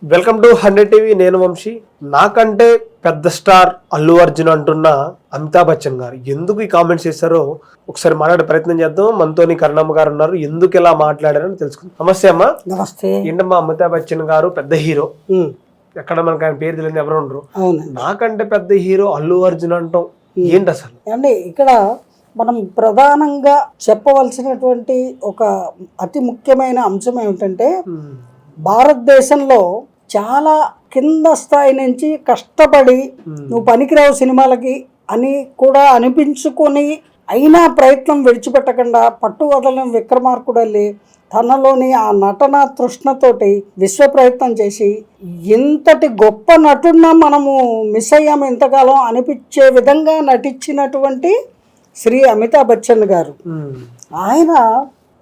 Welcome to 100 TV. నేను వంశీ. నాకంటే పెద్ద స్టార్ అల్లు అర్జున్ అంటున్న అమితాబ్ బచ్చన్ గారు ఎందుకు ఈ కామెంట్స్ చేశారో ఒకసారి మాట్లాడే ప్రయత్నం చేద్దాం. మనతోని కరుణమ్మ గారు ఉన్నారు. ఎందుకు ఇలా మాట్లాడారని తెలుసుకుందాం. నమస్తే అమ్మా. నమస్తే. ఏంటమ్మా, అమితాబ్ బచ్చన్ గారు పెద్ద హీరో, ఎక్కడ మనకు ఆయన పేరు తెలియదు, ఎవరు ఉండరు. నాకంటే పెద్ద హీరో అల్లు అర్జున్ అంటాం ఏంటి అసలు? అంటే ఇక్కడ మనం ప్రధానంగా చెప్పవలసినటువంటి ఒక అతి ముఖ్యమైన అంశం ఏమిటంటే, భారతదేశంలో చాలా కింద స్థాయి నుంచి కష్టపడి నువ్వు పనికిరావు సినిమాలకి అని కూడా అనిపించుకొని అయినా ప్రయత్నం విడిచిపెట్టకుండా పట్టు వదలని విక్రమార్కుడల్లి తనలోని ఆ నటన తృష్ణతోటి విశ్వ ప్రయత్నం చేసి ఇంతటి గొప్ప నటుడిన మనము మిస్ అయ్యాము ఇంతకాలం అనిపించే విధంగా నటించినటువంటి శ్రీ అమితాబ్ బచ్చన్ గారు. ఆయన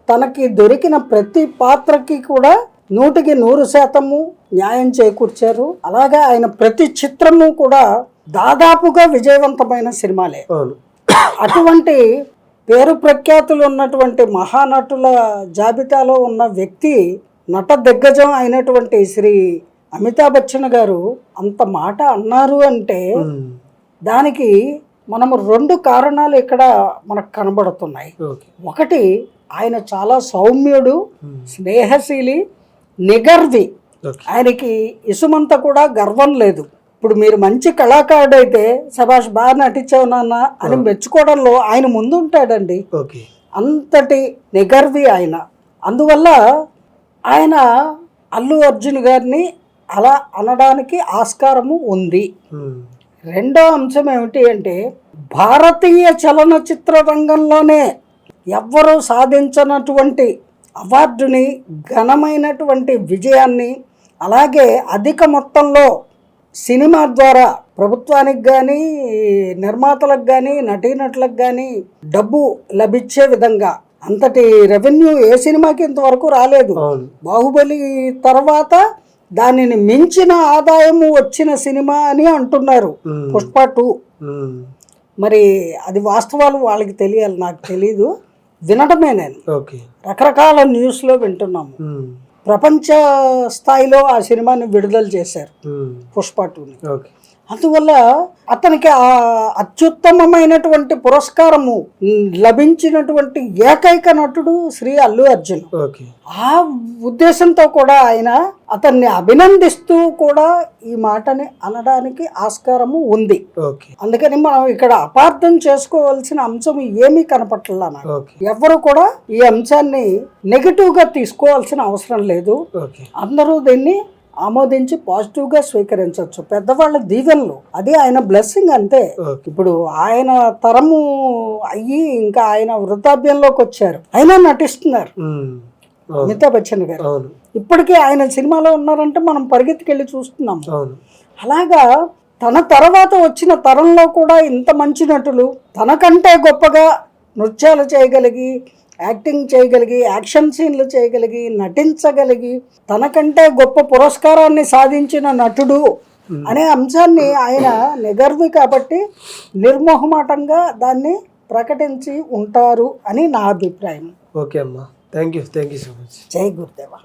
తనకి దొరికిన ప్రతి పాత్రకి కూడా 100% న్యాయం చేకూర్చారు. అలాగే ఆయన ప్రతి చిత్రము కూడా దాదాపుగా విజయవంతమైన సినిమాలే. అటువంటి పేరు ప్రఖ్యాతులు ఉన్నటువంటి మహానటుల జాబితాలో ఉన్న వ్యక్తి, నట దిగ్గజం అయినటువంటి శ్రీ అమితాబ్ బచ్చన్ గారు అంత మాట అన్నారు అంటే దానికి మనము 2 కారణాలు ఇక్కడ మనకు కనబడుతున్నాయి. ఒకటి, ఆయన చాలా సౌమ్యుడు, స్నేహశీలి, నిగర్వి. ఆయనకి ఇసుమంత కూడా గర్వం లేదు. ఇప్పుడు మీరు మంచి కళాకారుడు అయితే సభాష్ బాగా నటించావు నాన్న అని మెచ్చుకోవడంలో ఆయన ముందు ఉంటాడండి. అంతటి నిగర్వి ఆయన. అందువల్ల ఆయన అల్లు అర్జున్ గారిని అలా అనడానికి ఆస్కారము ఉంది. రెండో అంశం ఏమిటి అంటే, భారతీయ చలనచిత్ర రంగంలోనే ఎవ్వరూ సాధించినటువంటి అవార్డుని, ఘనమైనటువంటి విజయాన్ని, అలాగే అధిక మొత్తంలో సినిమా ద్వారా ప్రభుత్వానికి కానీ, నిర్మాతలకు కానీ, నటీనటులకు కానీ డబ్బు లభించే విధంగా అంతటి రెవెన్యూ ఏ సినిమాకి ఇంతవరకు రాలేదు. బాహుబలి తర్వాత దానిని మించిన ఆదాయము వచ్చిన సినిమా అని అంటున్నారు పుష్ప 2. మరి అది వాస్తవాలు వాళ్ళకి తెలియాలి, నాకు తెలీదు. వినడమే నేను. రకరకాల న్యూస్లో వింటున్నాము. ప్రపంచ స్థాయిలో ఆ సినిమాని విడుదల చేశారు పుష్ప 2ని. అందువల్ల అతనికి ఆ అత్యుత్తమమైనటువంటి పురస్కారము లభించినటువంటి ఏకైక నటుడు శ్రీ అల్లు అర్జున్. ఆ ఉద్దేశంతో కూడా ఆయన అతన్ని అభినందిస్తూ కూడా ఈ మాటని అనడానికి ఆస్కారము ఉంది. అందుకని మనం ఇక్కడ అపార్థం చేసుకోవాల్సిన అంశం ఏమీ కనపట్లా నాకు. ఎవరు కూడా ఈ అంశాన్ని నెగటివ్ గా తీసుకోవాల్సిన అవసరం లేదు. అందరూ దీన్ని ఆమోదించి పాజిటివ్ గా స్వీకరించవచ్చు. పెద్దవాళ్ళ దీవెనలు, అది ఆయన బ్లెస్సింగ్ అంతే. ఇప్పుడు ఆయన తరము అయ్యి ఇంకా ఆయన వృద్ధాప్యంలోకి వచ్చారు, అయినా నటిస్తున్నారు అమితాబ్ బచ్చన్ గారు. ఇప్పటికీ ఆయన సినిమాలో ఉన్నారంటే మనం పరిగెత్తుకెళ్ళి చూస్తున్నాము. అలాగా తన తర్వాత వచ్చిన తరంలో కూడా ఇంత మంచి నటులు, తనకంటే గొప్పగా నృత్యాలు చేయగలిగి, యాక్టింగ్ చేయగలిగి, యాక్షన్ సీన్లు చేయగలిగి, నటించగలిగి, తనకంటే గొప్ప పురస్కారాన్ని సాధించిన నటుడు అనే అంశాన్ని ఆయన నిగర్వి కాబట్టి నిర్మోహమాటంగా దాన్ని ప్రకటించి ఉంటారు అని నా అభిప్రాయం. ఓకే అమ్మా, థ్యాంక్ యూ సో మచ్. జై గురుదేవా.